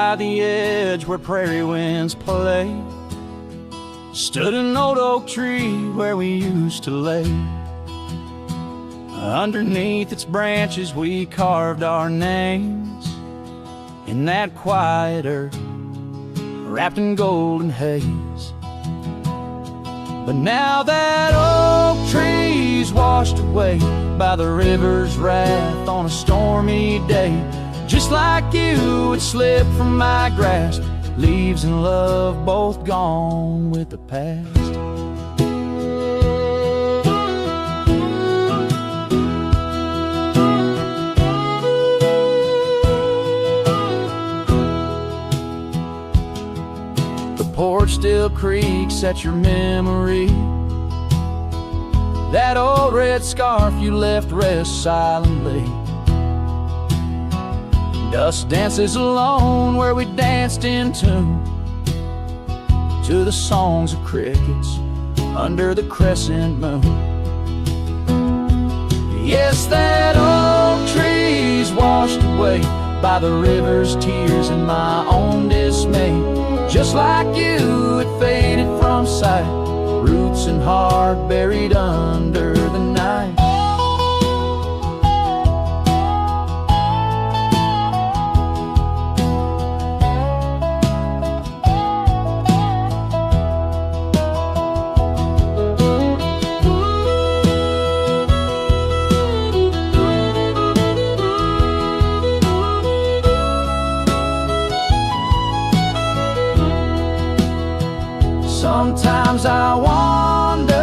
by the edge where prairie winds play, stood an old oak tree where we used to lay. Underneath its branches we carved our names in that quiet earth wrapped in golden haze. But now that oak tree's washed away by the river's wrath on a stormy day, just like you, it slipped from my grasp, leaves and love both gone with the past. The porch still creaks at your memory. That old red scarf you left rests silently. Dust dances alone where we danced in tune to the songs of crickets under the crescent moon. Yes, that old tree's washed away by the river's tears and my own dismay. Just like you, it faded from sight, roots and heart buried under the night. Sometimes I wander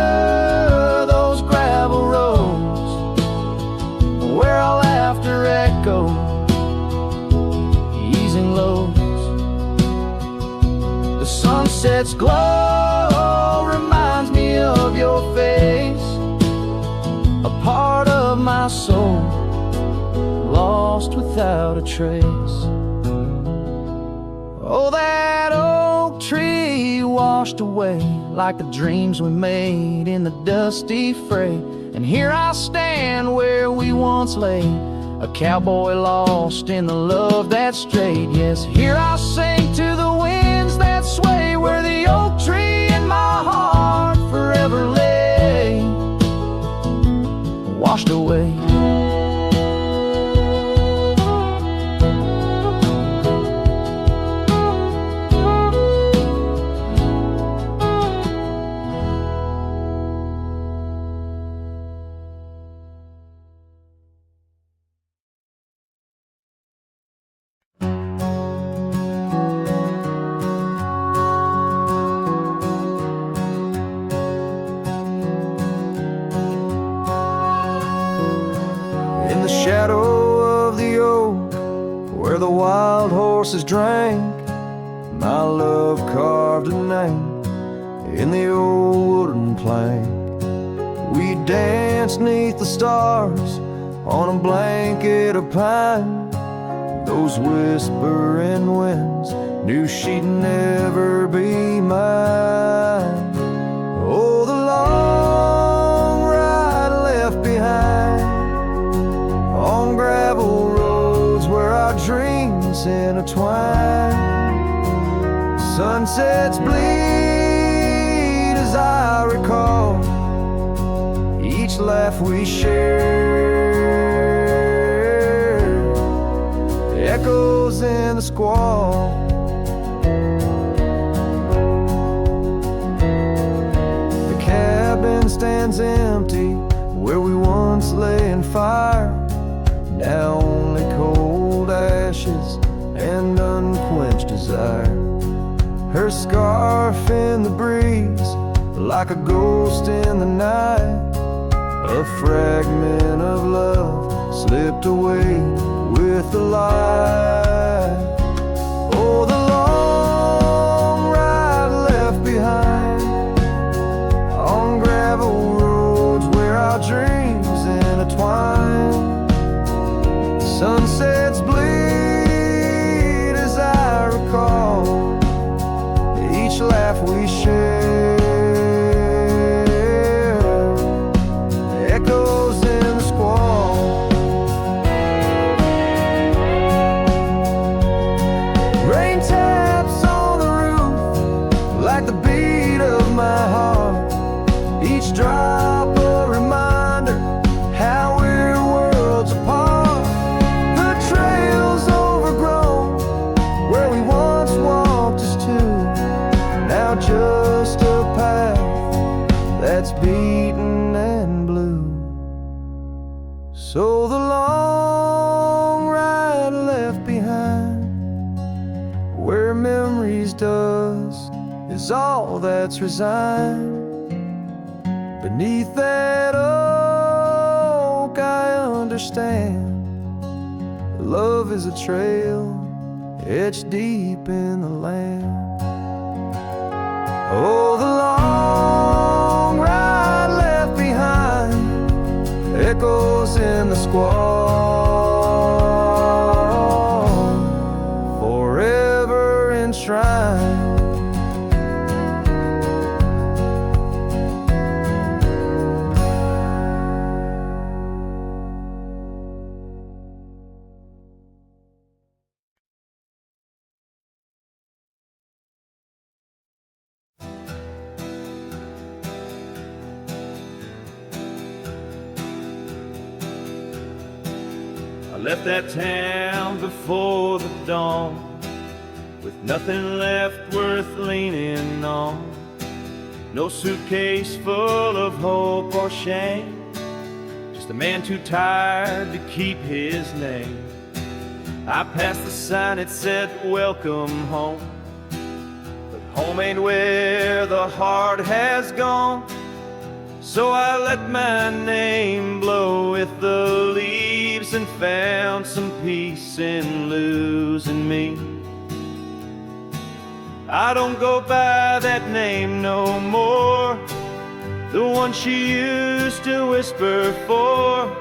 those gravel roads where our laughter echoes, easing lows. The sunset's glow reminds me of your face, a part of my soul lost without a trace. Oh, that oak tree washed away like the dreams we made in the dusty fray. And here I stand where we once lay, a cowboy lost in the love that strayed. Yes, here I sing to the winds that sway where the oak tree in my heart forever lay, washed away. Horses drank, my love carved a name in the old wooden plank. We danced neath the stars on a blanket of pine. Those whispering winds knew she'd never be mine. Oh, the long ride left behind on gravel roads where our dreams intertwine. Sunsets bleed as I recall each laugh we shared, echoes in the squall. The cabin stands empty where we once lay in fire, now only cold ashes and unquenched desire. Her scarf in the breeze like a ghost in the night, a fragment of love slipped away with the light. Oh, the long ride left behind on gravel roads where our dreams intertwine. Sunsets bleed as I recall each laugh we share, echoes in the squall. Just drop a reminder how we're worlds apart. The trail's overgrown where we once walked as two, now just a path that's beaten and blue. So the long ride left behind, where memory's dust is all that's resigned. Beneath that oak I understand, love is a trail etched deep in the land. Oh, the long ride left behind echoes in the squall, forever enshrined. I left that town before the dawn, with nothing left worth leaning on. No suitcase full of hope or shame, just a man too tired to keep his name. I passed the sign, it said welcome home, but home ain't where the heart has gone. So I let my name blow with the leaves and found some peace in losing me. I don't go by that name no more, the one she used to whisper for.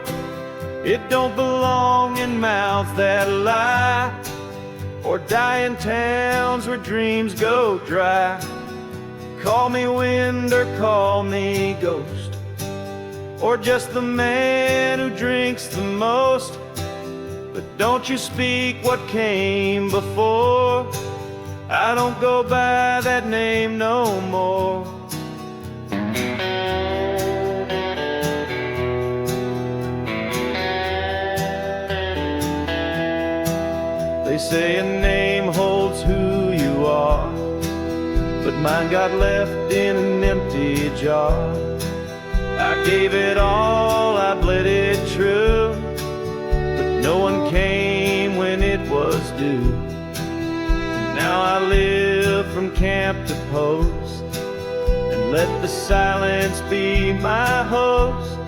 It don't belong in mouths that lie, or die in towns where dreams go dry. Call me wind or call me ghost, or just the man who drinks the most. But don't you speak what came before, I don't go by that name no more. They say a name holds who you are, but mine got left in an empty jar. I gave it all, I bled it true, but no one came when it was due. Now I live from camp to post, and let the silence be my host.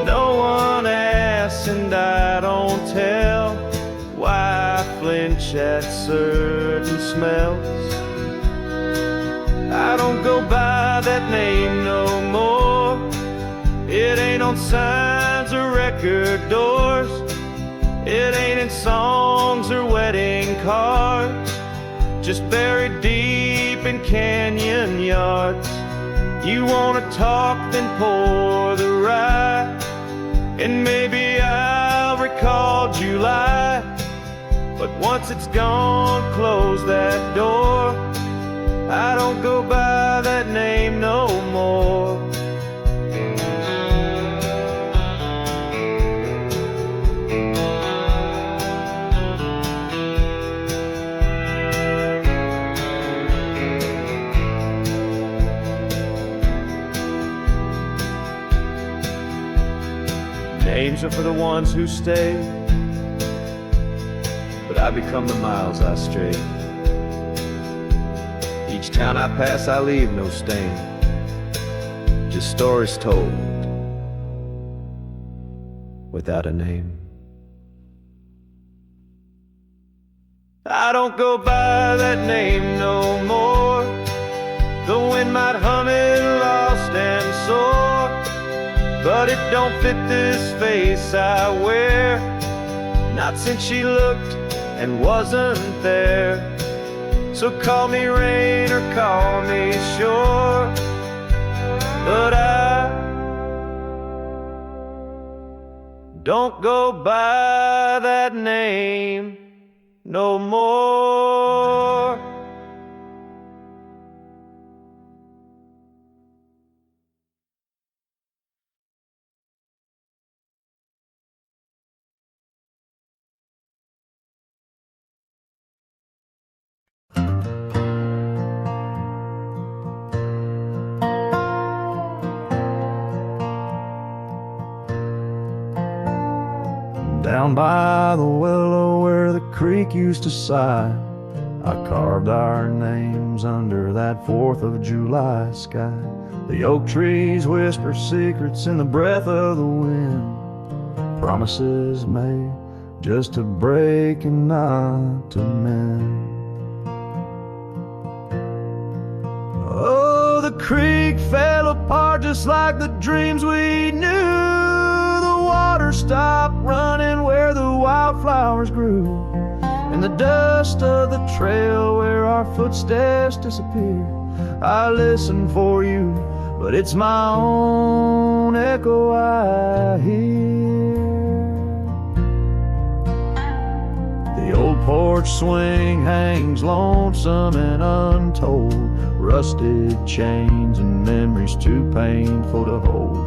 No one asks and I don't tell why I flinch at certain smells. I don't go by that name no more, it ain't on signs or record doors, it ain't in songs or wedding cards, just buried deep in canyon yards. You wanna talk, then pour the rye, and maybe I'll recall July. But once it's gone, close that door, I don't go by that name no more. Names are for the ones who stay, but I become the miles I stray. Each town I pass I leave no stain, just stories told without a name. I don't go by that name no more, the wind might hum it lost and sore, but it don't fit this face I wear, not since she looked and wasn't there. So call me rain or call me shore, but I don't go by that name no more. Down by the willow where the creek used to sigh, I carved our names under that 4th of July sky. The oak trees whisper secrets in the breath of the wind, promises made just to break and not to mend. Oh, the creek fell apart just like the dreams we knew. The water stopped running where the wildflowers grew. In the dust of the trail where our footsteps disappear, I listen for you, but it's my own echo I hear. The old porch swing hangs lonesome and untold, rusted chains and memories too painful to hold.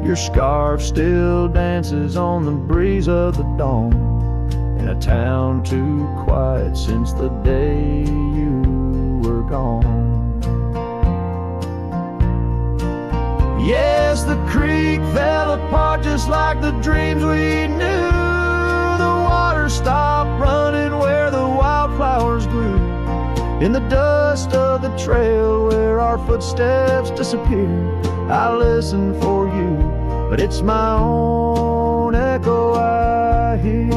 Your scarf still dances on the breeze of the dawn, in a town too quiet since the day you were gone. Yes, the creek fell apart just like the dreams we knew. The water stopped running where the wildflowers grew. In the dust of the trail where our footsteps disappear, I listen for you, but it's my own echo I hear.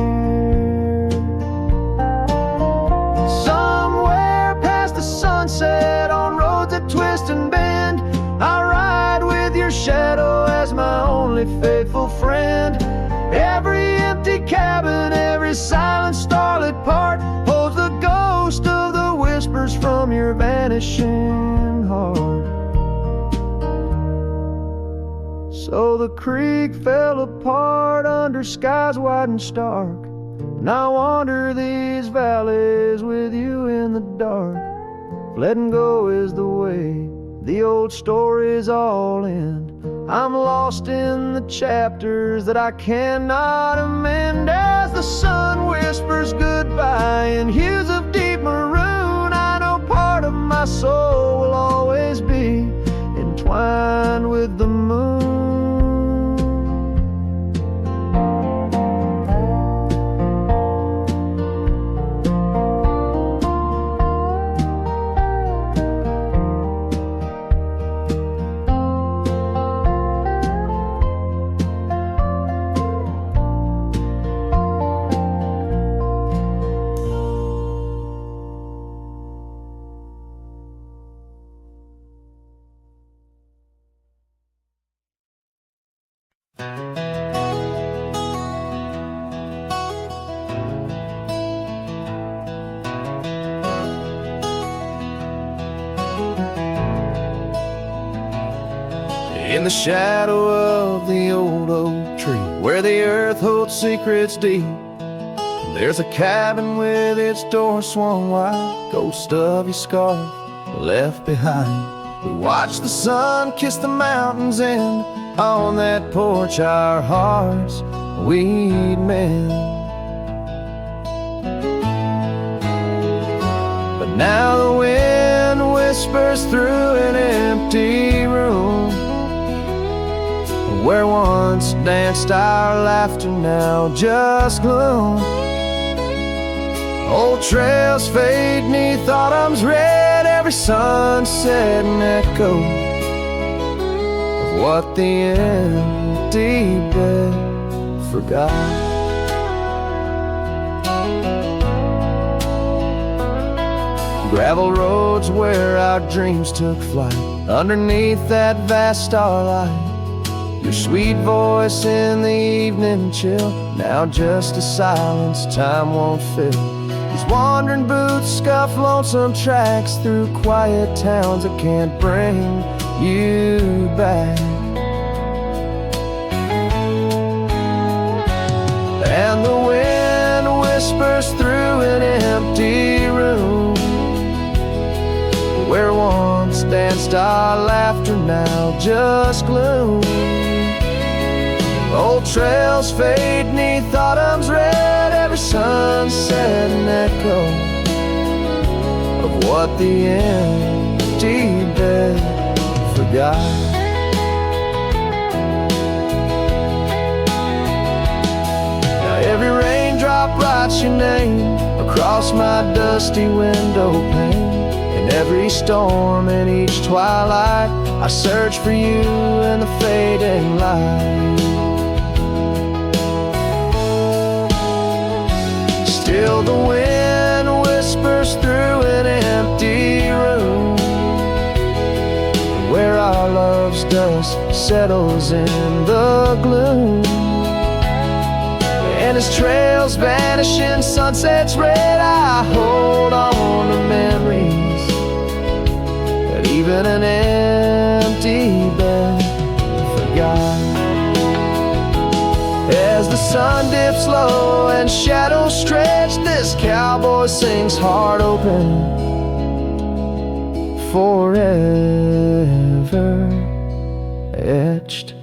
Somewhere past the sunset on roads that twist and bend, I ride with your shadow as my only faithful friend. Every empty cabin, every silent starlit part holds the ghost of the whispers from your vanishing heart. So the creek fell apart under skies wide and stark, and I wander these valleys with you in the dark. Letting go is the way the old stories all end. I'm lost in the chapters that I cannot amend. As the sun whispers goodbye in hues of deep maroon, I know part of my soul will always be entwined with the moon. In the shadow of the old oak tree, where the earth holds secrets deep, there's a cabin with its door swung wide, ghost of your scarf left behind. We watch the sun kiss the mountains, and on that porch our hearts we'd mend. But now the wind whispers through an empty room, where once danced our laughter, now just gloom. Old trails fade 'neath autumn's red, every sunset an echo of what the empty bed forgot. Gravel roads where our dreams took flight, underneath that vast starlight. Your sweet voice in the evening chill, now just a silence time won't fill. These wandering boots scuff lonesome tracks through quiet towns that can't bring you back. And the wind whispers through an empty room, where once danced our laughter, now just gloom. Old trails fade 'neath autumn's red, every sunset an echo of what the empty bed forgot. Now every writes your name across my dusty window pane. In every storm, in each twilight, I search for you in the fading light. Still the wind whispers through an empty room, where our love's dust settles in the gloom. And as trails vanish in sunset's red, I hold on to memories that even an empty bed forgot. As the sun dips low and shadows stretch, this cowboy sings heart open, forever etched.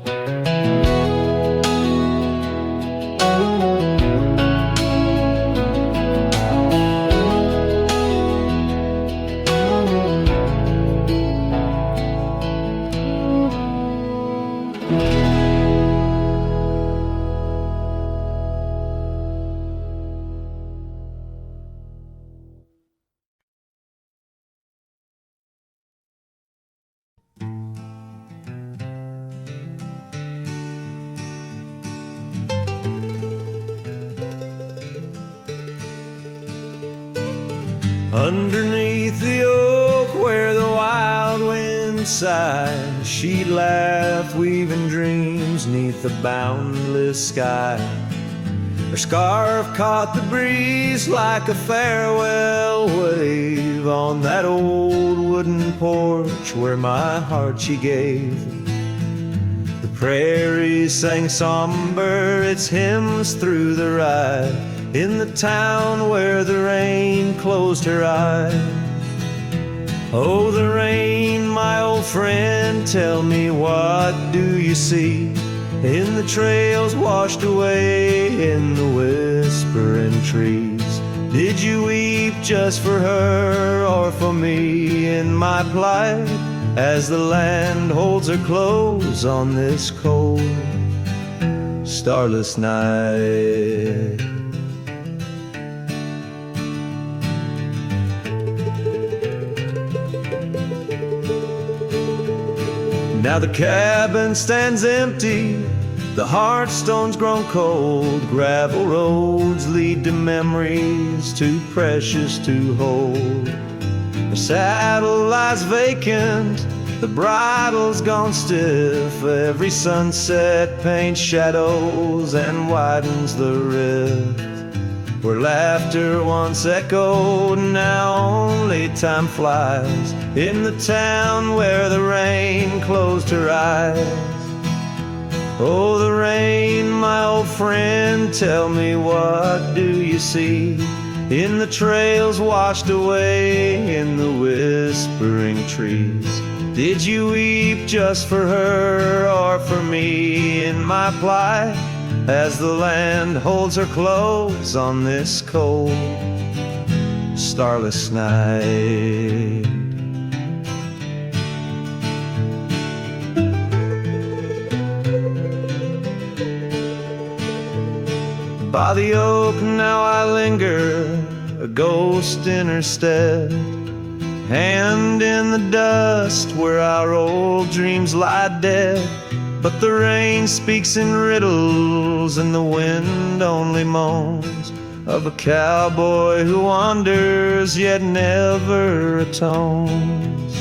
Underneath the oak where the wild wind sighs, she'd laugh, weaving dreams neath the boundless sky. Her scarf caught the breeze like a farewell wave on that old wooden porch where my heart she gave. The prairies sang somber its hymns through the ride, in the town where the rain closed her eyes. Oh, the rain, my old friend, tell me, what do you see in the trails washed away in the whispering trees? Did you weep just for her or for me in my plight, as the land holds her close on this cold, starless night? Now the cabin stands empty, the hearthstone's grown cold, gravel roads lead to memories too precious to hold. The saddle lies vacant, the bridle's gone stiff, every sunset paints shadows and widens the rift. Where laughter once echoed, now only time flies, in the town where the rain closed her eyes. Oh, the rain, my old friend, tell me, what do you see in the trails washed away in the whispering trees? Did you weep just for her or for me in my plight, as the land holds her close on this cold, starless night? By the oak now I linger, a ghost in her stead, hand in the dust where our old dreams lie dead. But the rain speaks in riddles and the wind only moans of a cowboy who wanders yet never atones.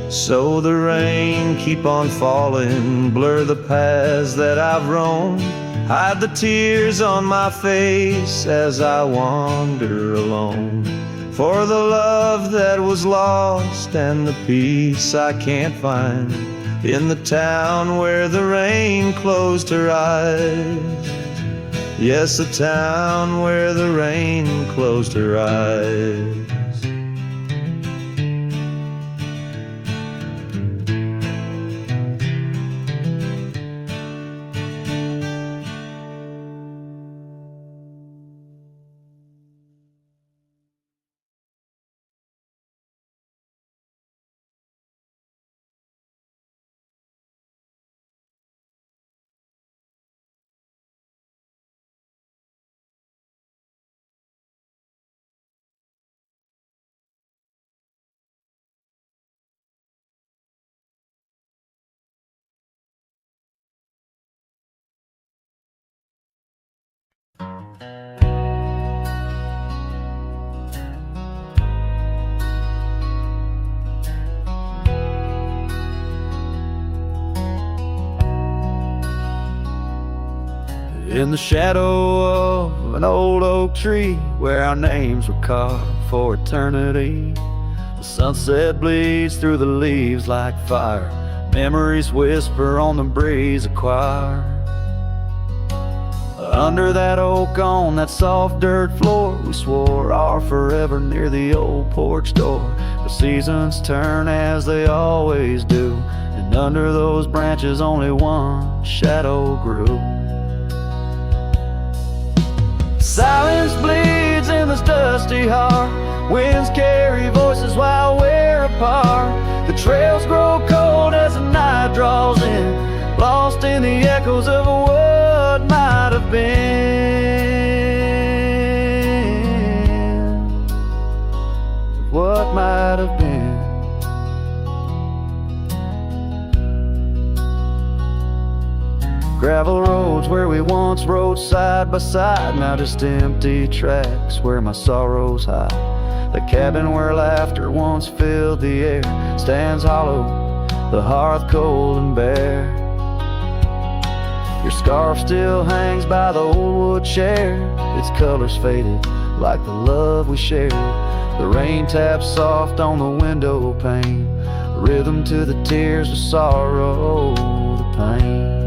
So the rain keep on falling, blur the paths that I've roamed, hide the tears on my face as I wander alone. For the love that was lost and the peace I can't find in the town where the rain closed her eyes. Yes, the town where the rain closed her eyes. In the shadow of an old oak tree, where our names were carved for eternity, the sunset bleeds through the leaves like fire. Memories whisper on the breeze, a choir. Under that oak, on that soft dirt floor, we swore our forever near the old porch door. The seasons turn as they always do, and under those branches only one shadow grew. Silence bleeds in this dusty heart. Winds carry voices while we're apart. The trails grow cold as the night draws in, lost in the echoes of what might have been. What might have been. Gravel roads where we once rode side by side, now just empty tracks where my sorrows hide. The cabin where laughter once filled the air stands hollow, the hearth cold and bare. Your scarf still hangs by the old wood chair, its colors faded like the love we shared. The rain taps soft on the window pane, rhythm to the tears of sorrow, the pain.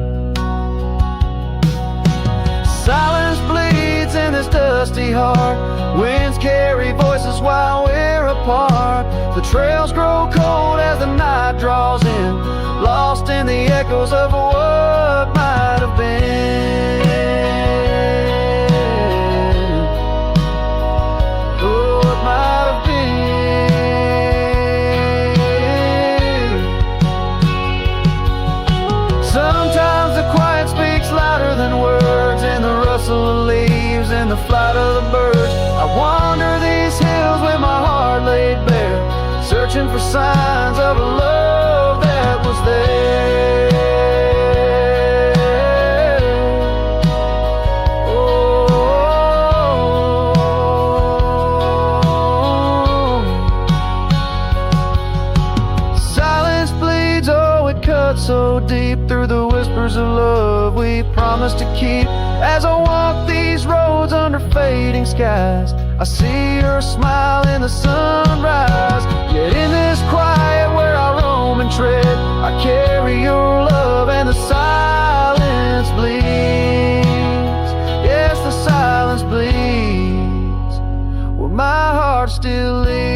Silence bleeds in this dusty heart. Winds carry voices while we're apart. The trails grow cold as the night draws in, lost in the echoes of what might have been. Oh, what might have been. Sometimes the quiet speaks louder than words, in the rustle of leaves, in the flight of the birds. I wander these hills with my heart laid bare, searching for signs of a love that was there. Oh, silence bleeds, oh, it cuts so deep through the whispers of love we promised to keep. As I walk these roads under fading skies, I see your smile in the sunrise. Yet in this quiet where I roam and tread, I carry your love and the silence bleeds. Yes, the silence bleeds where my heart still leads.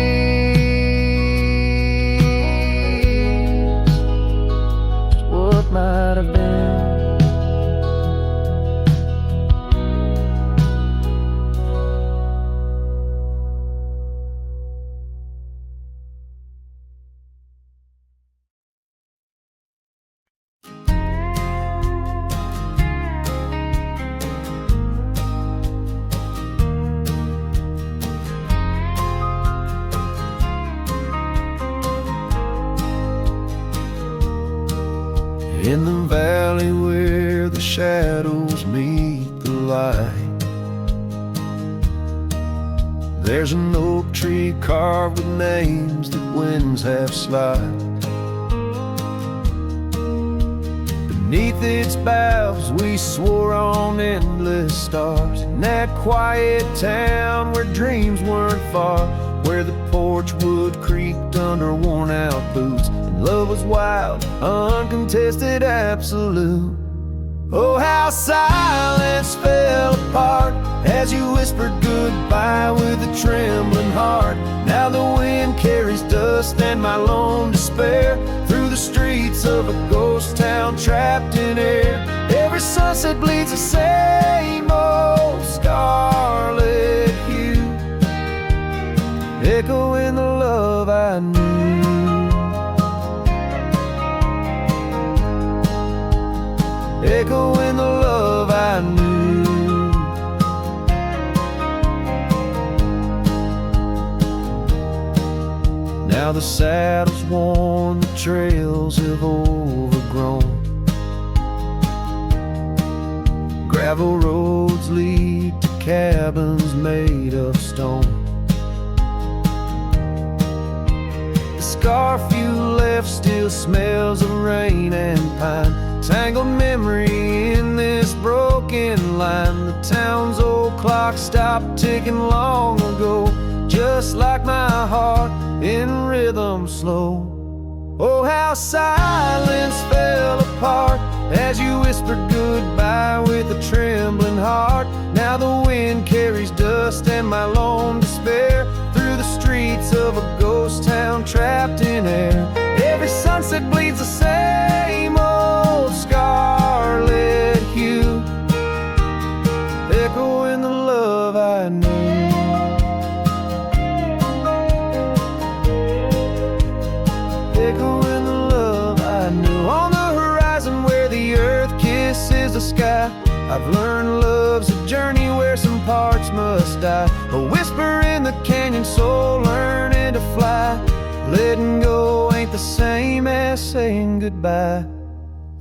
Just what might have been. In the valley where the shadows meet the light, there's an oak tree carved with names that winds have slide. Beneath its boughs we swore on endless stars, in that quiet town where dreams weren't far, where the porch wood creaked under worn-out boots, and love was wild, uncontested, absolute. Oh, how silence fell apart as you whispered goodbye with a trembling heart. Now the wind carries dust and my lone despair through the streets of a ghost town trapped in air. Every sunset bleeds the same old scarlet hue, echoing the love I knew. Echoing the love I knew. Now the saddle's worn, the trails have overgrown. Gravel roads lead cabins made of stone. The scarf you left still smells of rain and pine, tangled memory in this broken line. The town's old clock stopped ticking long ago, just like my heart in rhythm slow. Oh, how silence fell apart as you whispered goodbye with a trembling heart. Now the wind carries dust and my lone despair through the streets of a ghost town trapped in air. Every sunset bleeds the same old scarlet hue, echoing the love I knew. Echoing the love I knew. On the horizon where the earth kisses the sky, I've learned love's a journey where some parts must die. A whisper in the canyon, soul learning to fly. Letting go ain't the same as saying goodbye.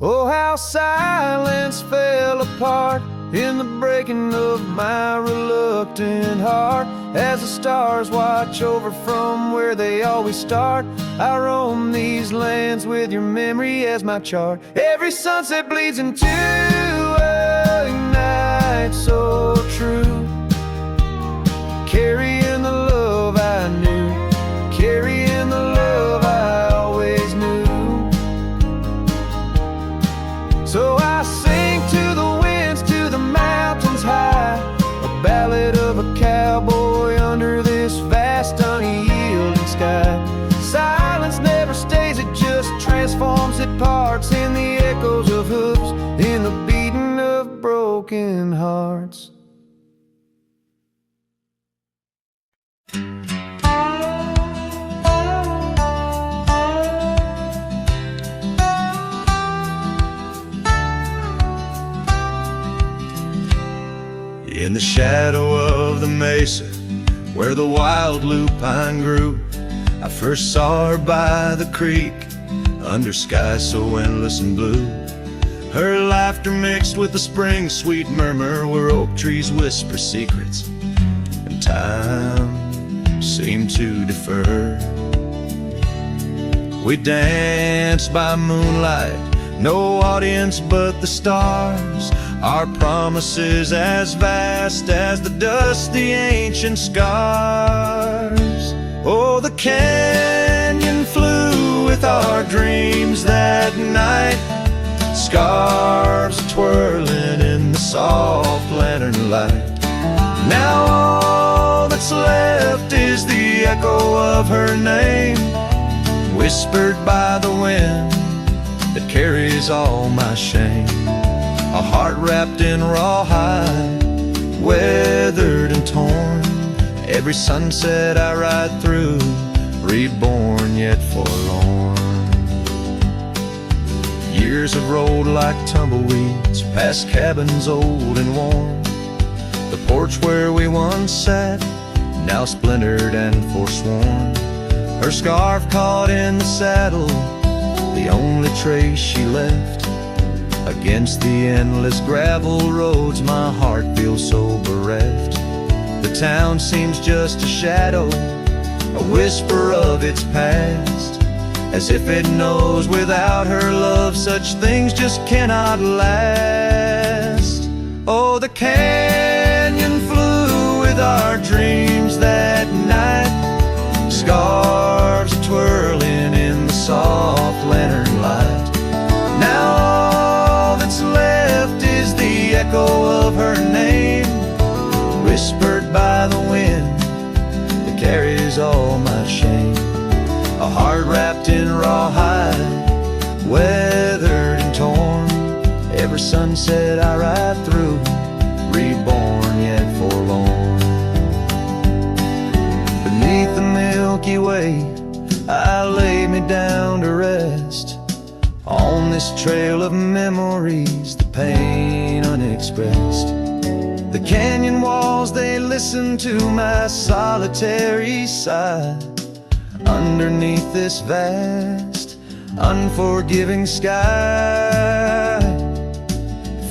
Oh, how silence fell apart in the breaking of my reluctant heart. As the stars watch over from where they always start, I roam these lands with your memory as my chart. Every sunset bleeds into a night so true, carrying the love I knew, carrying the love I always knew. So I sing to the winds, to the mountains high, a ballad of a cowboy under this vast unyielding sky. Silence never stays, it just transforms, it parts in the echoes of hooves, in the beating of broken hearts. In the shadow of the mesa, where the wild lupine grew, I first saw her by the creek, under skies so endless and blue. Her laughter mixed with the spring's sweet murmur, where oak trees whisper secrets, and time seemed to defer. We danced by moonlight, no audience but the stars, our promises as vast as the dust, the ancient scars. Oh, the canyon flew with our dreams that night, scarves twirling in the soft lantern light. Now all that's left is the echo of her name, whispered by the wind that carries all my shame. A heart wrapped in rawhide, weathered and torn. Every sunset I ride through, reborn yet forlorn. Years have rolled like tumbleweeds, past cabins old and worn. The porch where we once sat, now splintered and forsworn. Her scarf caught in the saddle, the only trace she left. Against the endless gravel roads, my heart feels so bereft. The town seems just a shadow, a whisper of its past, as if it knows without her love such things just cannot last. Oh, the canyon flew with our dreams that night, scarves twirling in the soft lantern light. Now all that's left is the echo of her name, whispered by the wind that carries all my shame. A heart wrapped in rawhide, weathered and torn. Every sunset I ride through, reborn yet forlorn. Beneath the Milky Way, I lay me down to rest. On this trail of memories, the pain unexpressed. The canyon walls, they listen to my solitary sigh. Underneath this vast, unforgiving sky,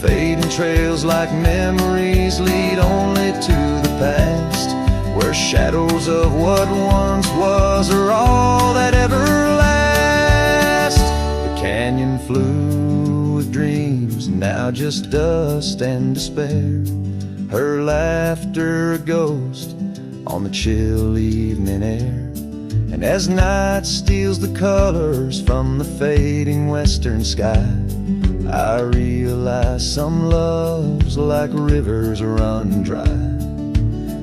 Fading trails like memories lead only to the past, where shadows of what once was are all that ever last. The canyon flew with dreams, now just dust and despair. Her laughter a ghost on the chill evening air. And as night steals the colors from the fading western sky, I realize some loves like rivers run dry.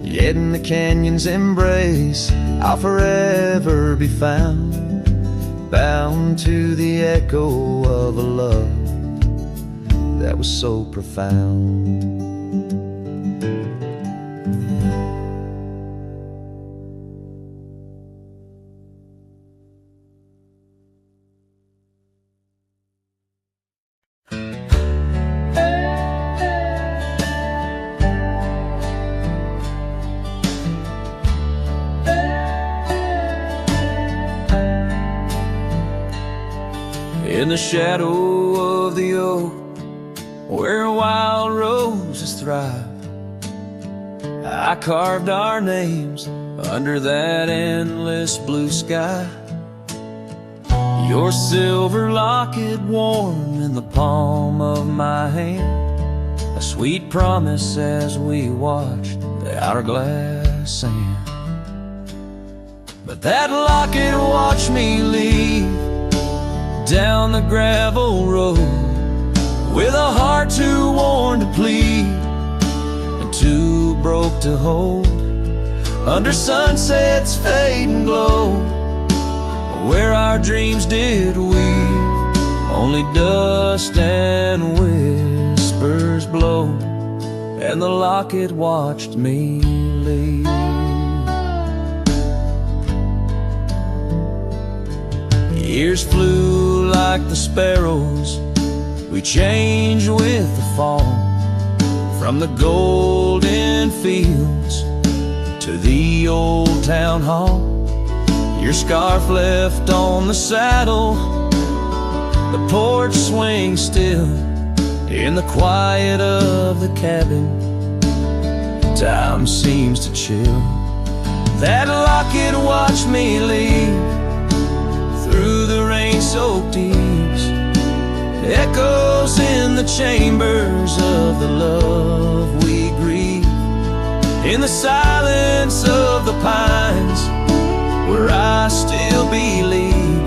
Yet in the canyon's embrace I'll forever be found, bound to the echo of a love that was so profound. In the shadow of the oak, where wild roses thrive, I carved our names under that endless blue sky. Your silver locket warm in the palm of my hand, a sweet promise as we watched the hourglass sand. But that locket watched me leave down the gravel road, with a heart too worn to plead and too broke to hold, under sunset's fading glow, where our dreams did weave only dust and whispers blow, and the locket watched me leave. Years flew like the sparrows, we changed with the fall, from the golden fields to the old town hall. Your scarf left on the saddle, the porch swings still in the quiet of the cabin. Time seems to chill. That locket watched me leave through the rain-soaked eaves, echoes in the chambers of the love we grieve, in the silence of the pines, where I still believe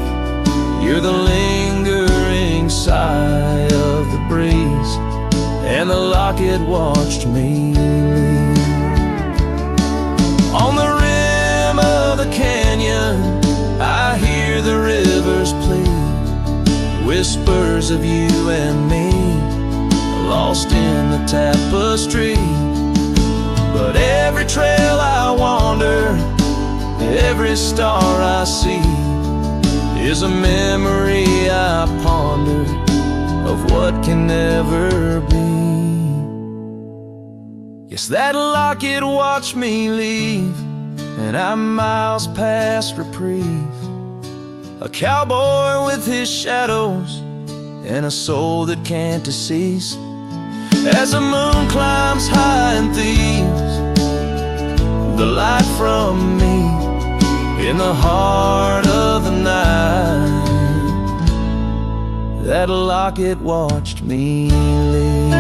you're the lingering sigh of the breeze, and the locket watched me leave. On the rim of the canyon I hear the rivers plead, whispers of you and me, lost in the tapestry. But every trail I wander, every star I see, is a memory I ponder of what can never be. Yes, that locket watched me leave, and I'm miles past reprieve, a cowboy with his shadows and a soul that can't decease. As the moon climbs high and thieves the light from me in the heart of the night, that locket watched me leave.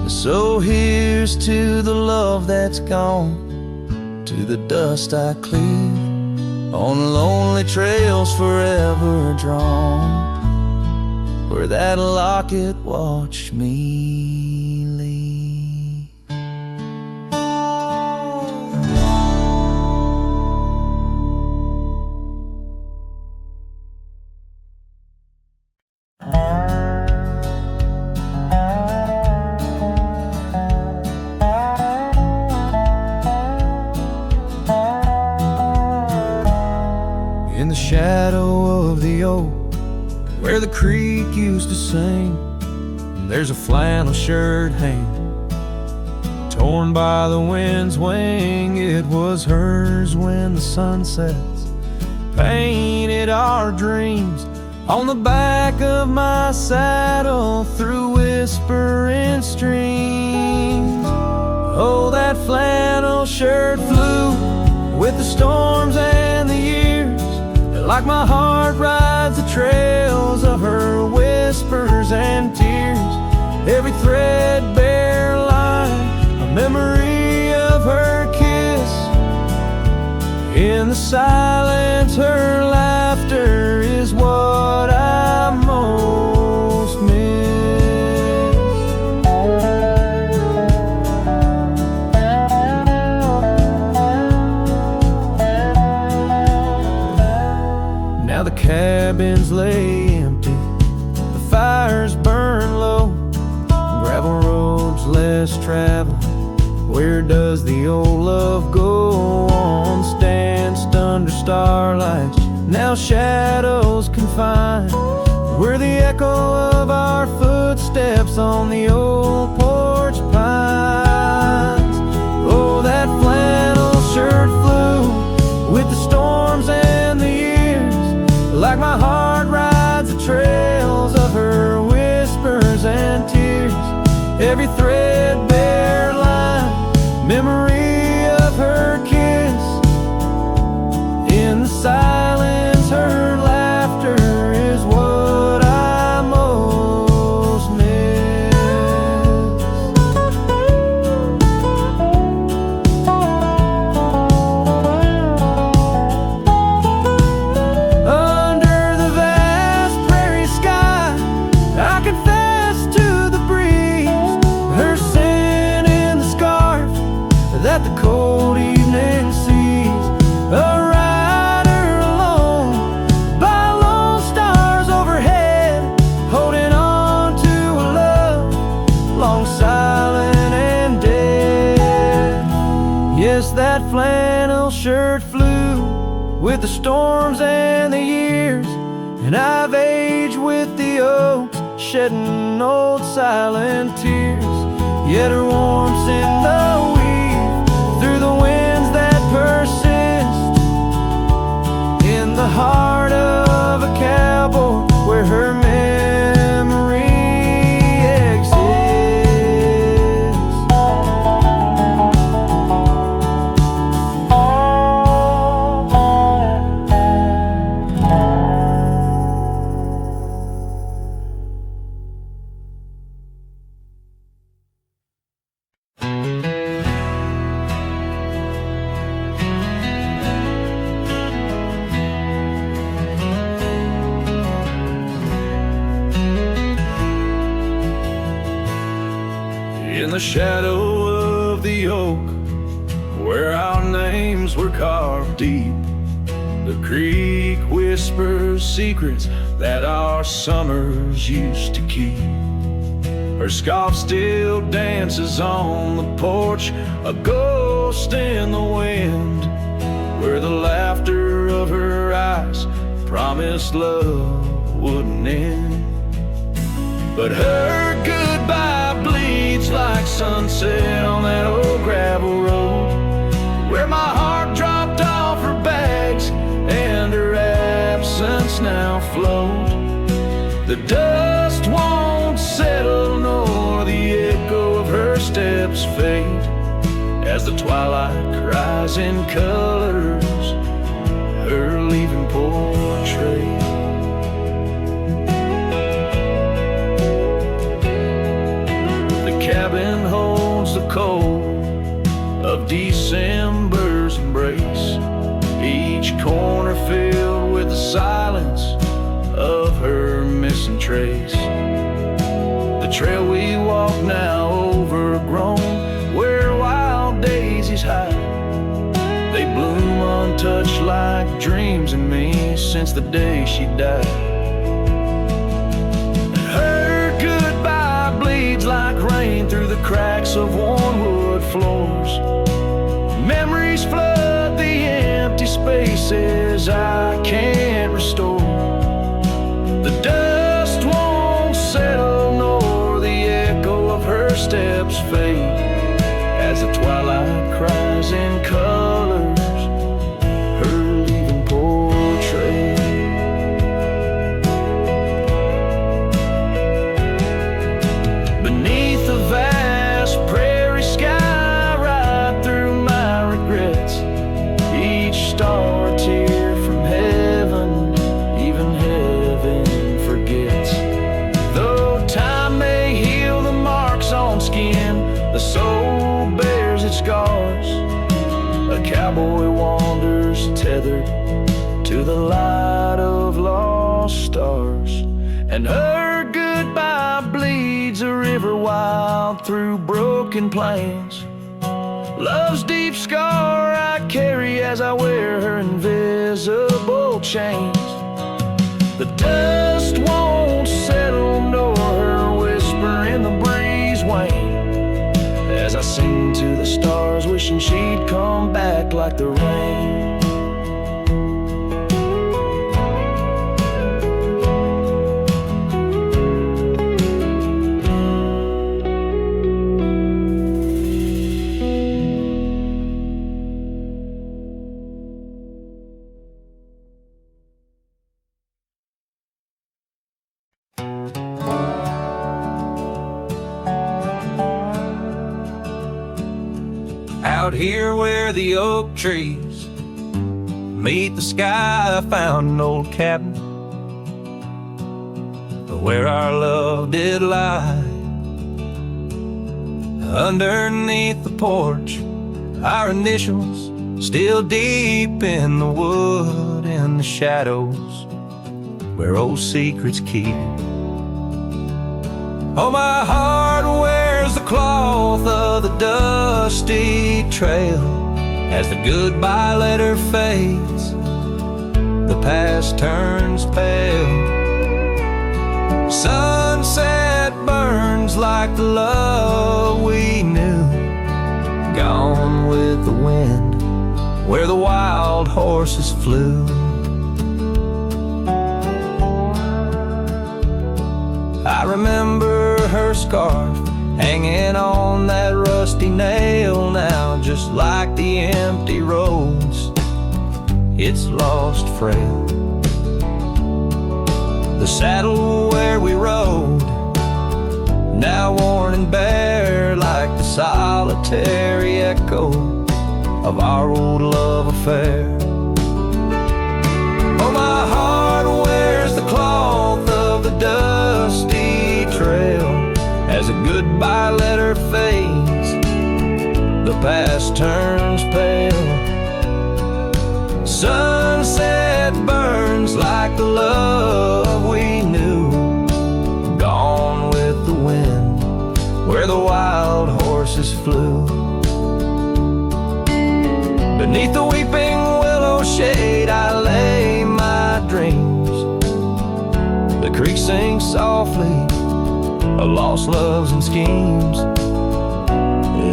So here's to the love that's gone, to the dust I cleave, on lonely trails forever drawn, where that locket watched me leave. In the shadow of the oak, where the creek used to sing, there's a flannel shirt hanging, torn by the wind's wing. It was hers when the sun sets painted our dreams on the back of my saddle through whispering streams. Oh, that flannel shirt flew with the storms and the years, like my heart rides the trails of her whispers and tears. Every threadbare line, a memory of her kiss. In the silence, her laughter is what I most miss. Now the cabins lay empty, the fires burn low, gravel roads less traveled. Where does the old love go on? Danced under starlights, now shadows confined. We're the echo of our footsteps on the old porch pines. Oh, that flannel shirt flew with the storms and the years, like my heart rides the trails of her whispers and tears. Every threadbare line, memory of her kiss. In the silence, her laughter is what I most miss. Under the vast prairie sky, I confess to the breeze, her scent in the scarf that the cold evening sees. A rider alone by lone stars overhead, holding on to a love long silent and dead. Yes, that flannel shirt flew with the storms and the years, and I've aged with the oaks, shedding old silent tears. Yet her warmth's in the weave, through the winds that persist, in the heart of a cowboy where her memory exists. In the shadow of the oak, where our names were carved deep, the creek whispers secrets that our summers used to keep. Her scarf still dances on the porch, a ghost in the wind, where the laughter of her eyes promised love wouldn't end. But her goodbye bleeds like sunset on that old gravel road, where my heart dropped off her bags and her absence now flowed. The dust won't settle nor the echo of her steps fade, as the twilight cries in colors her leaving portrait. Cabin holds the cold of December's embrace, each corner filled with the silence of her missing trace. The trail we walk now overgrown, where wild daisies hide, they bloom untouched like dreams in me since the day she died. Like rain through the cracks of worn wood floors, memories flood the empty spaces I can't restore. The dust won't settle nor the echo of her steps fade, as the twilight cries in colors her leaving portrait. stars. A cowboy wanders tethered to the light of lost stars, and her goodbye bleeds a river wild through broken plains. Love's deep scar I carry as I wear her invisible chains. The dust won't settle nor her whisper in the breeze wane, as I sing to the stars wishing she'd come back like the rain. Out here where the oak trees meet the sky, I found an old cabin where our love did lie. Underneath the porch, our initials still deep in the wood, in the shadows where old secrets keep. Oh, my heart wears the cloth of the dusty trail as the goodbye letter fades, the past turns pale. Sunset burns like the love we knew, gone with the wind where the wild horses flew. I remember her scarf hanging on that rusty nail now, just like the empty roads, it's lost frail. The saddle where we rode, now worn and bare like the solitary echo of our old love affair. Oh, my heart wears the cloth of the dusty trail as a goodbye letter fades, the past turns pale. Sunset burns like the love we knew, gone with the wind where the wild horses flew. Beneath the weeping willow shade I lay my dreams. The creek sings softly of lost loves and schemes.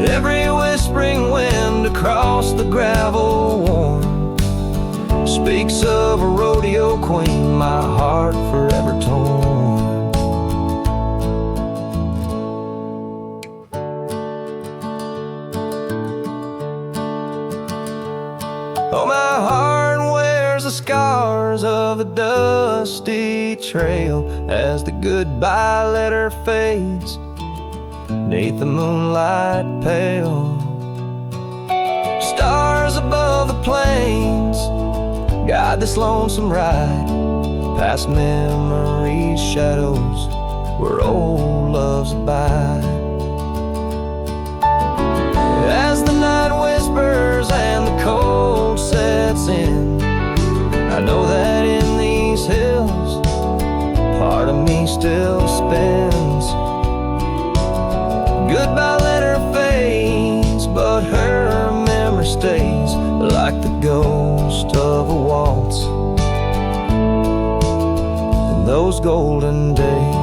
Every whispering wind across the gravel worn speaks of a rodeo queen, my heart forever torn. Oh, my heart wears the scars of the dusty trail as the goodbye letter fades, neath the moonlight pale. Stars above the plains guide this lonesome ride, past memories, shadows where old loves abide. As the night whispers and the cold sets in, I know that in these hills part of me still spins. Goodbye letter fades, but her memory stays like the ghost of a waltz in those golden days.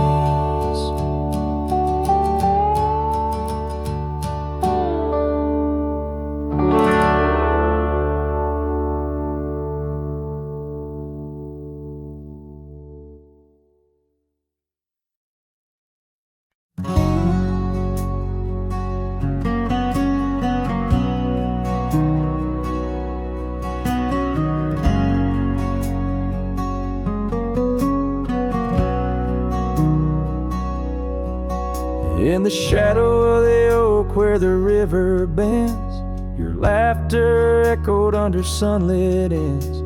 In the shadow of the oak where the river bends, your laughter echoed under sunlit ends.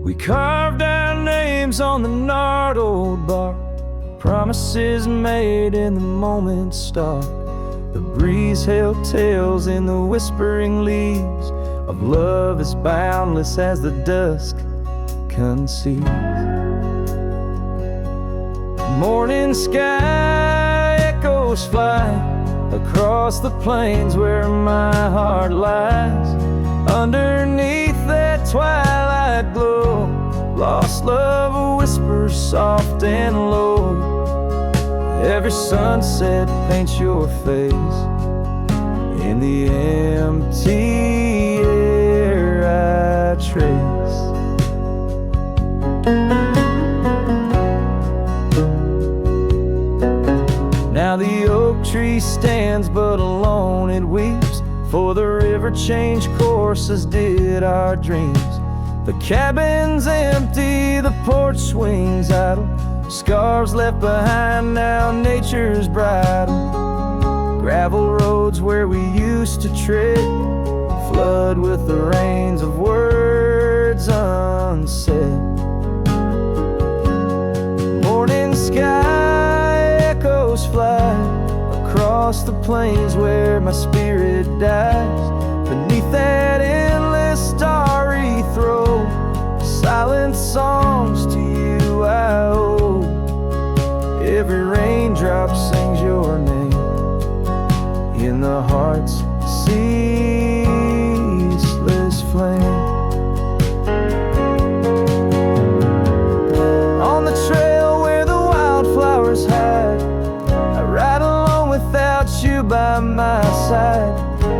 We carved our names on the gnarled old bark, promises made in the moment's start. The breeze held tales in the whispering leaves of love as boundless as the dusk conceives. Morning sky echoes fly across the plains where my heart lies. Underneath that twilight glow, lost love whispers soft and low. Every sunset paints your face in the empty air I trace. Now the oak tree stands but alone it weeps, for the river changed course as did our dreams. The cabin's empty, the porch swings idle, scars left behind now nature's bridle. Gravel roads where we used to tread flood with the rains of words unsaid. Morning sky echoes fly across the plains where my spirit dies. Beneath that endless starry throe, silent songs to you I owe. Every raindrop sings your name in the heart's ceaseless flame. On the trail where the wildflowers hide, I ride along without you by my side.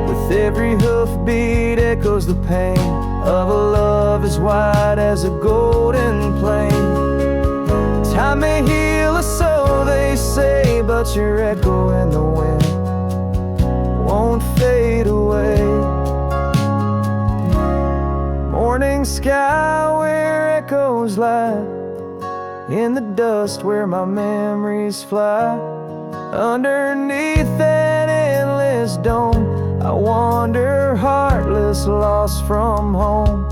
With every hoofbeat echoes the pain of a love as wide as a golden plain. Time may heal us, so they say, but your echo in the wind won't fade away. Morning sky where echoes lie, in the dust where my memories fly. Underneath that endless dome, I wander heartless, lost from home.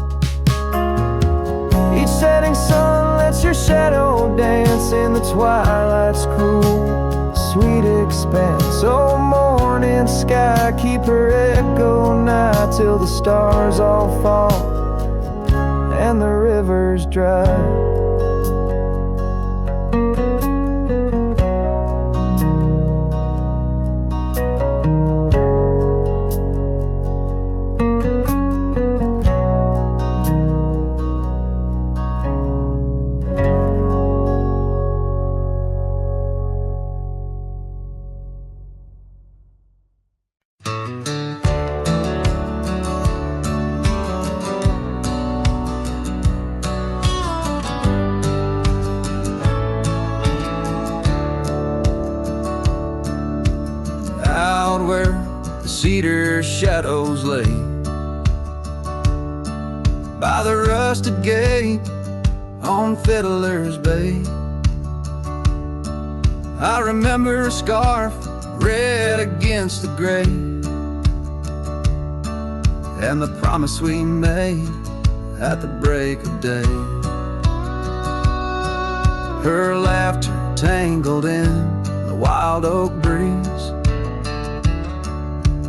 Each setting sun lets your shadow dance in the twilight's cruel, sweet expanse. Oh, morning sky, keep her echo nigh till the stars all fall and the rivers dry. Cedar shadows lay by the rusted gate on Fiddler's Bay. I remember a scarf red against the gray, and the promise we made at the break of day. Her laughter tangled in the wild oak breeze,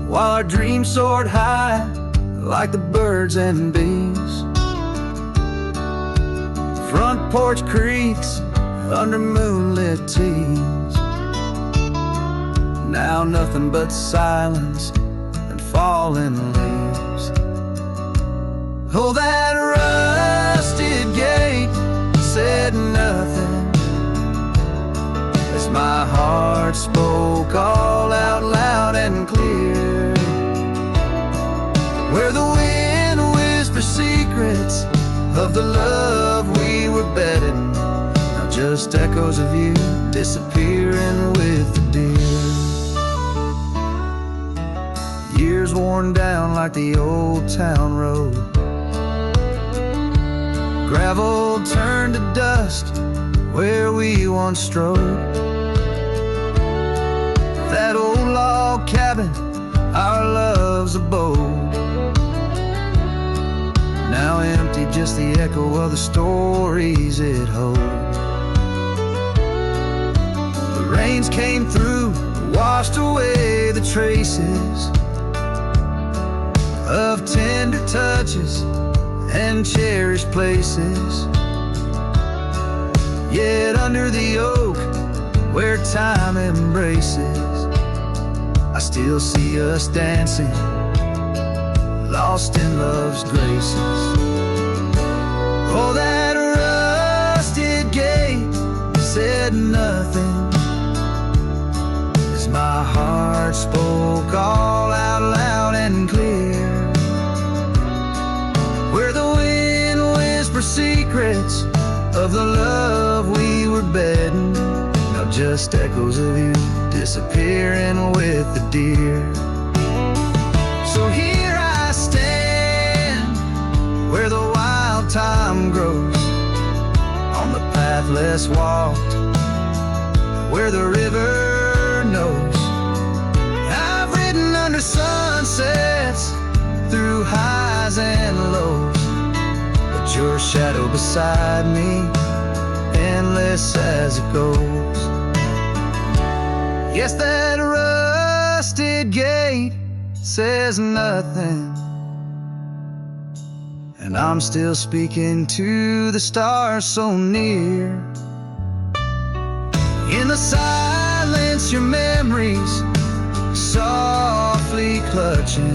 while our dreams soared high like the birds and bees. Front porch creaks under moonlit tees, now nothing but silence and falling leaves. Oh, that rusted gate said nothing as my heart spoke all out loud and clear. Where the wind whispers secrets of the love we were betting, now just echoes of you disappearing with the deer. Years worn down like the old town road, gravel turned to dust where we once strode. That old log cabin, our love's abode, now empty, just the echo of the stories it holds. The rains came through washed away the traces of tender touches and cherished places. Yet under the oak where time embraces, I still see us dancing, lost in love's graces. Oh, that rusted gate said nothing as my heart spoke all out loud and clear. Where the wind whispers secrets of the love we were bedding, now just echoes of you disappearing with the deer. So here I stand, where the wild time grows, on the path less walked, where the river knows. I've ridden under sunsets, through highs and lows, but your shadow beside me, endless as it goes. Yes, that rusted gate says nothing, and I'm still speaking to the stars so near. In the silence, your memories softly clutching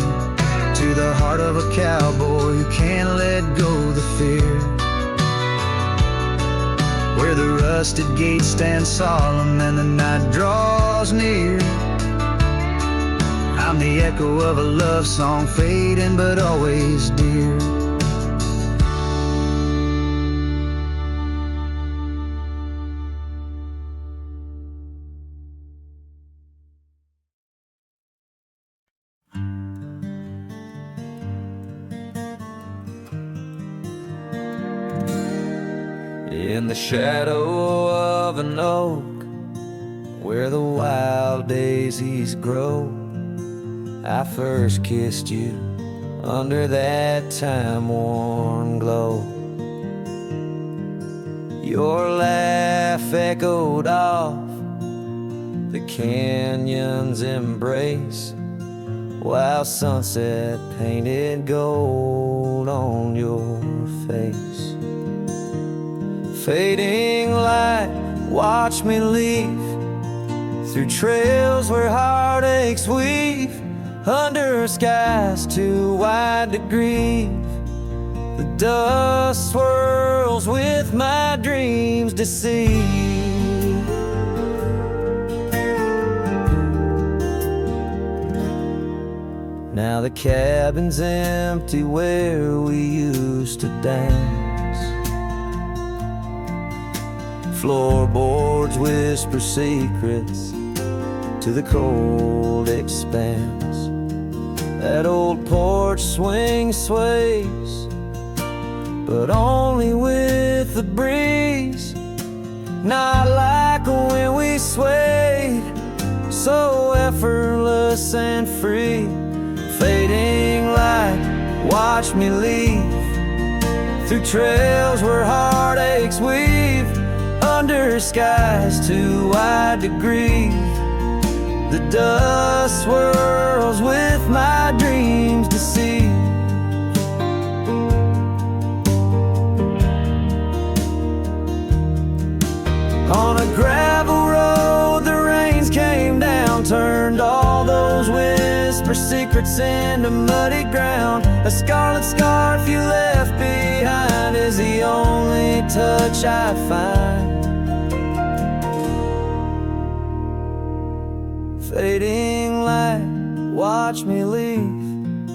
to the heart of a cowboy who can't let go the fear. Where the rusted gate stands solemn and the night draws near, I'm the echo of a love song fading but always dear. In the shadow of an oak, where the wild daisies grow, I first kissed you under that time-worn glow. Your laugh echoed off the canyon's embrace, while sunset painted gold on your face. Fading light, watch me leave through trails where heartaches weave, under skies too wide to grieve. The dust swirls with my dreams deceived. Now the cabin's empty where we used to dance. Floorboards whisper secrets to the cold expanse. That old porch swing sways, but only with the breeze. Not like when we swayed, so effortless and free. Fading light, watch me leave through trails where heartaches weave, under skies too wide to grieve. The dust swirls with my dreams deceived. On a gravel road the rains came down, turned all those whisper secrets into muddy ground. A scarlet scarf you left behind is the only touch I find. Fading light, watch me leave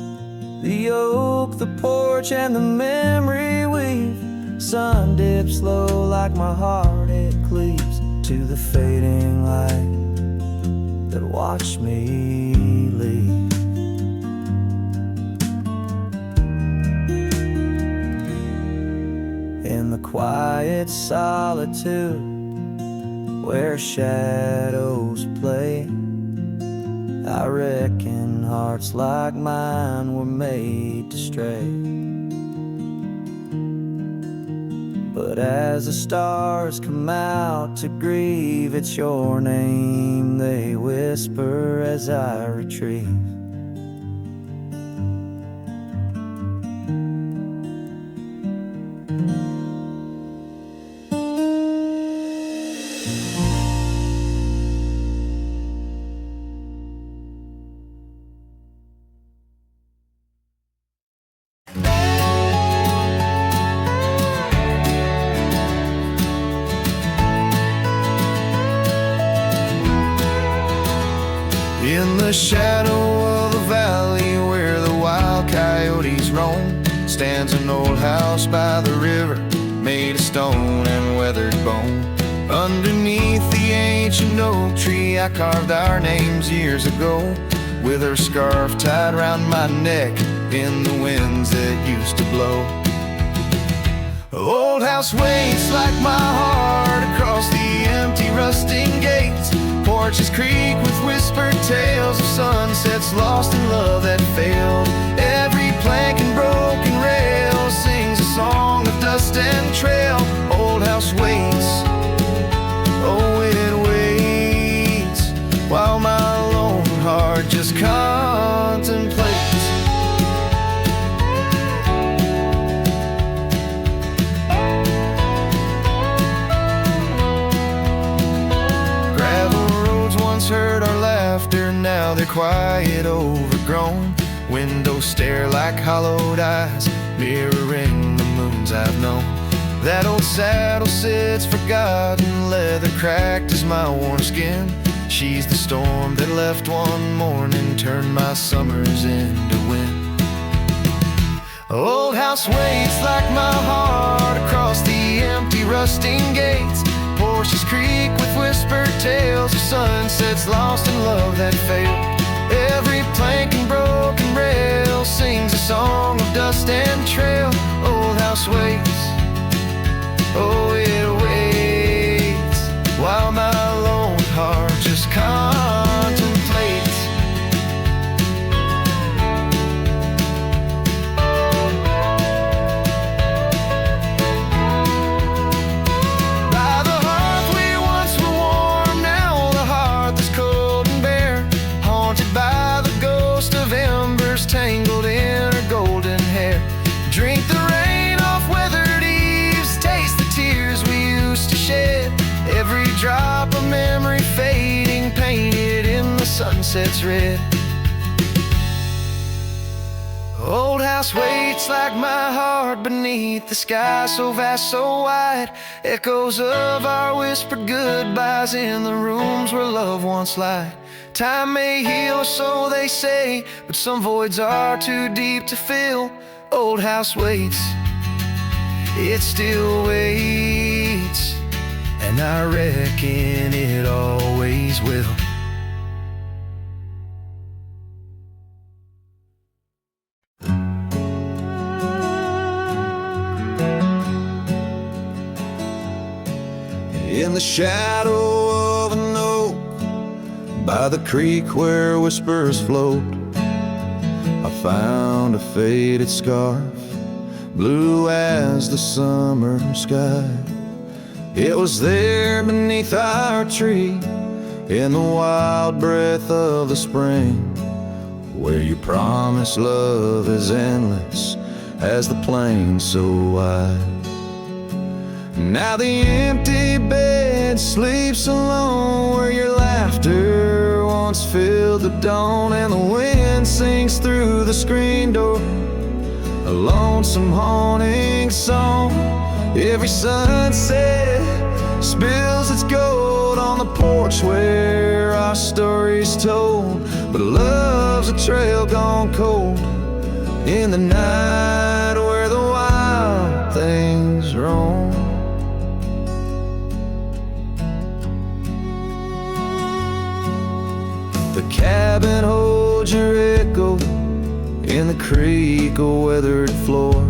the oak, the porch, and the memory weave. Sun dips low like my heart, it cleaves to the fading light that watched me leave. In the quiet solitude where shadows play, I reckon hearts like mine were made to stray. But But as the stars come out to grieve, it's your name they whisper as I retrieve. In the shadow of the valley where the wild coyotes roam, stands an old house by the river, made of stone and weathered bone. Underneath the ancient oak tree I carved our names years ago, with her scarf tied round my neck in the winds that used to blow. Old house waits like my heart across the empty rusting gates. Porches creak with whispered tales of sunsets lost in love that failed. Every plank and broken rail sings a song of dust and trail. Old house waits, oh it waits, while my lone heart just contemplates. Heard our laughter, now they're quiet, overgrown. Windows stare like hollowed eyes, mirroring the moons I've known. That old saddle sits forgotten, leather cracked as my warm skin. She's the storm that left one morning, turned my summers into wind. Old house waits like my heart across the empty rusting gates. Porches creak with whispered tales of sunsets lost in love that failed. Every plank and broken rail sings a song of dust and trail. Old house waits, oh it waits, while my lone heart just contemplates. Tangled in her golden hair, drink the rain off weathered eaves, taste the tears we used to shed. Every drop of memory fading, painted in the sunset's red. Old house waits like my heart beneath the sky so vast, so wide. Echoes of our whispered goodbyes in the rooms where love once lied. Time may heal, so they say, but some voids are too deep to fill. Old house waits, it still waits, and I reckon it always will. In the shadow of an oak by the creek where whispers float, I found a faded scarf, blue as the summer sky. It was there beneath our tree, in the wild breath of the spring, where you promise love is endless as the plain so wide. Now the empty bed sleeps alone, where your laughter once filled the dawn, and the wind sings through the screen door, a lonesome haunting song. Every sunset spills its gold on the porch where our story's told, but love's a trail gone cold in the night where the wild things roam. The cabin holds your echo in the creek, a weathered floor,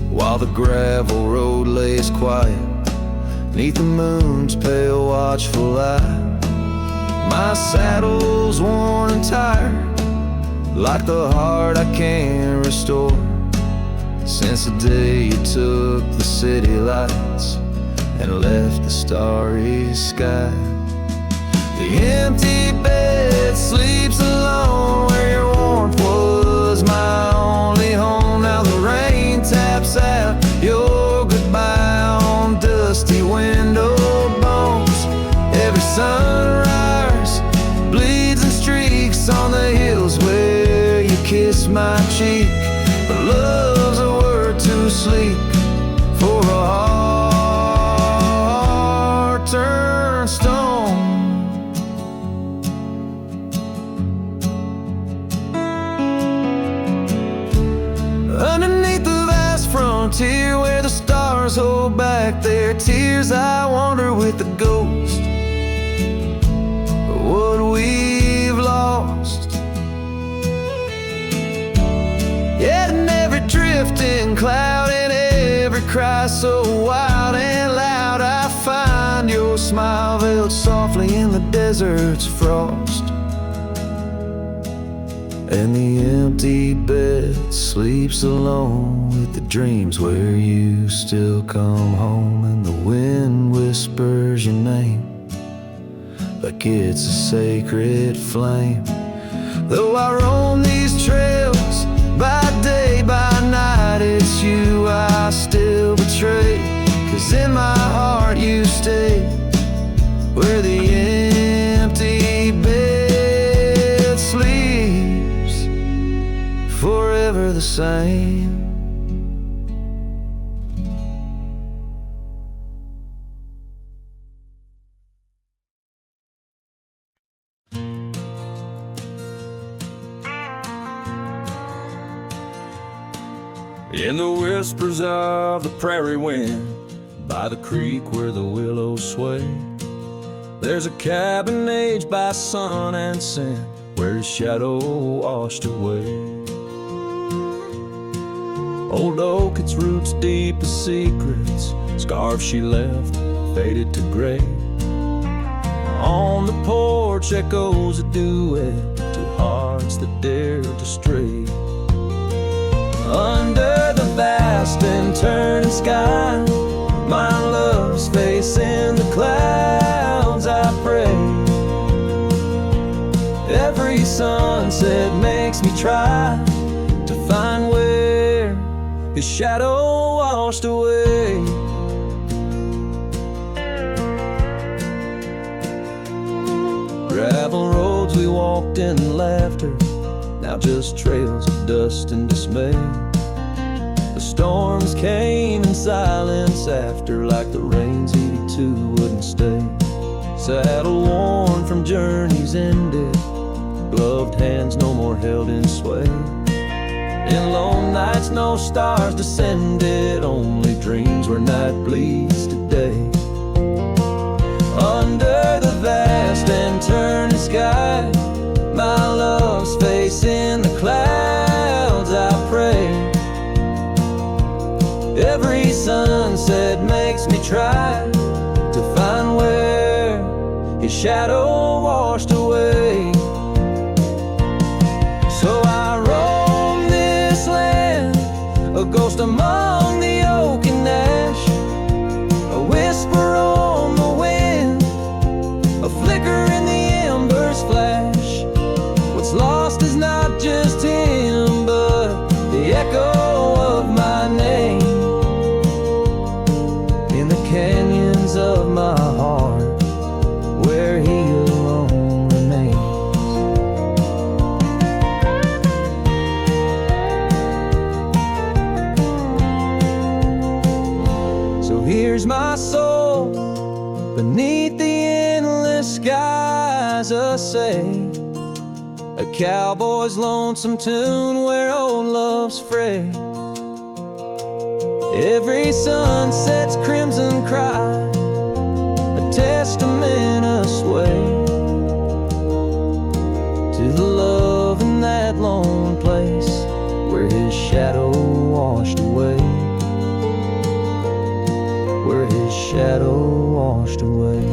while the gravel road lays quiet neath the moon's pale watchful eye. My saddle's worn and tired, like the heart I can't restore. since the day you took the city lights and left the starry sky. The empty bed sleeps alone where your warmth was my only home. Now the rain taps out your goodbye on dusty window bones. Every sunrise bleeds and streaks on the hills where you kiss my cheek. But love's a word too sleep for a heart turned stone. Underneath the vast frontier where the stars hold back their tears, I wander with the ghost of what we've lost. Yet in every drifting cloud and every cry so wild and loud, I find your smile veiled softly in the desert's frost. And the empty bed sleeps alone with the dreams where you still come home. And the wind whispers your name like it's a sacred flame. Though I roam these trails by day, by night, it's you I still betray. 'Cause in my heart you stay where the empty bed sleeps, forever the same. In the whispers of the prairie wind, by the creek where the willows sway, there's a cabin aged by sun and sand, where his shadow washed away. Old oak, its roots deep as secrets, scarves she left faded to gray. On the porch echoes a duet to hearts that dared to stray. Under the vast and turning sky, my love's facing the clouds, I pray. Every sunset makes me try to find where his shadow washed away. Gravel roads we walked in laughter, now just trails of dust and dismay. The storms came in silence after, like the rains he too wouldn't stay. Saddle worn from journeys ended, gloved hands no more held in sway. In lone nights no stars descended, only dreams where night bleeds to day. Under the vast and turning sky, my love's facing the clouds, I pray. Every sunset makes me try to find where his shadow washed away. So I roam this land, a ghost among the oak and ash, a whisper on the wind, a flicker in the embers flash. What's lost is not just him, but the echo of my name in the canyons of my heart, where he alone remains. So here's my soul beneath the endless skies, a say, a cowboy's lonesome tune where old love's fray. Every sunset's crimson cry, a testament a sway to the love in that lone place where his shadow washed away, where his shadow washed away.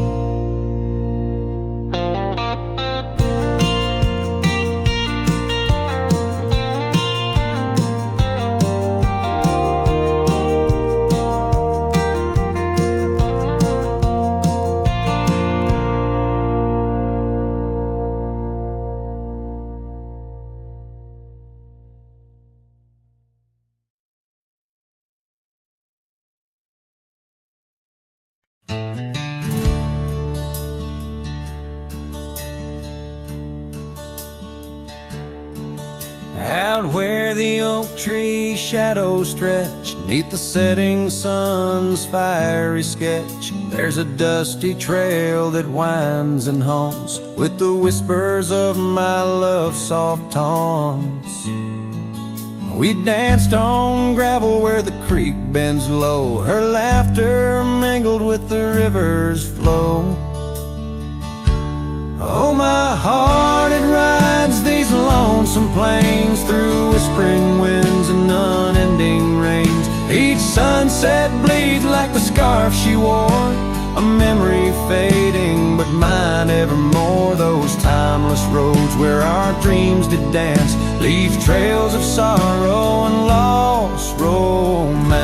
out where the oak tree shadows stretch, 'neath the setting sun's fiery sketch, there's a dusty trail that winds and haunts with the whispers of my love's soft taunts. We danced on gravel where the creek bends low, her laughter mingled with the river's flow. Oh, my heart, it rides these lonesome plains through whispering winds and unending rains. Each sunset bleeds like the scarf she wore, a memory fading, but mine evermore. Those timeless roads where our dreams did dance leave trails of sorrow and lost romance.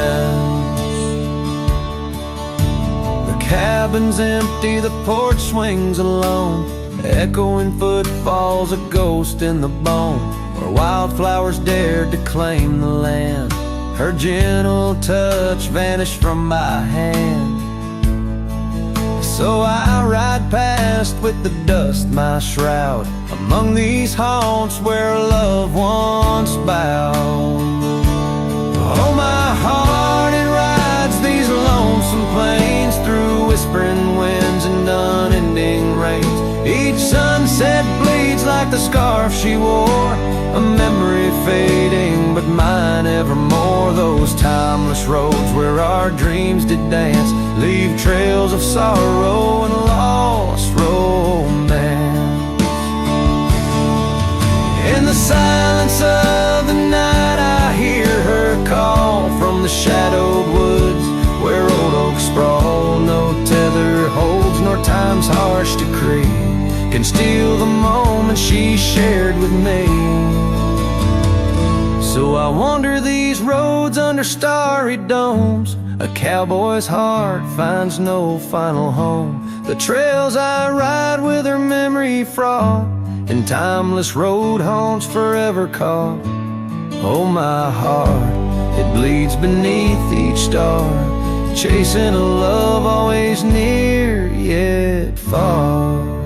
The cabin's empty, the porch swings alone, echoing footfalls, a ghost in the bone, where wildflowers dared to claim the land. Her gentle touch vanished from my hand. So I ride past with the dust my shroud, among these haunts where love once bowed. Oh, my heart, it rides these lonesome plains through whispering winds and unending rains. Each sunset bleeds like the scarf she wore, a memory fading, but mine evermore. Those timeless roads where our dreams did dance leave trails of sorrow and lost romance. In the silence of the night I hear her call from the shadowed woods where old oaks sprawl. No tether holds nor time's harsh decree can steal the moment she shared with me. So I wander these roads under starry domes, a cowboy's heart finds no final home. The trails I ride with her memory fraught, in timeless road haunts forever caught. Oh, my heart, it bleeds beneath each star, chasing a love always near yet far.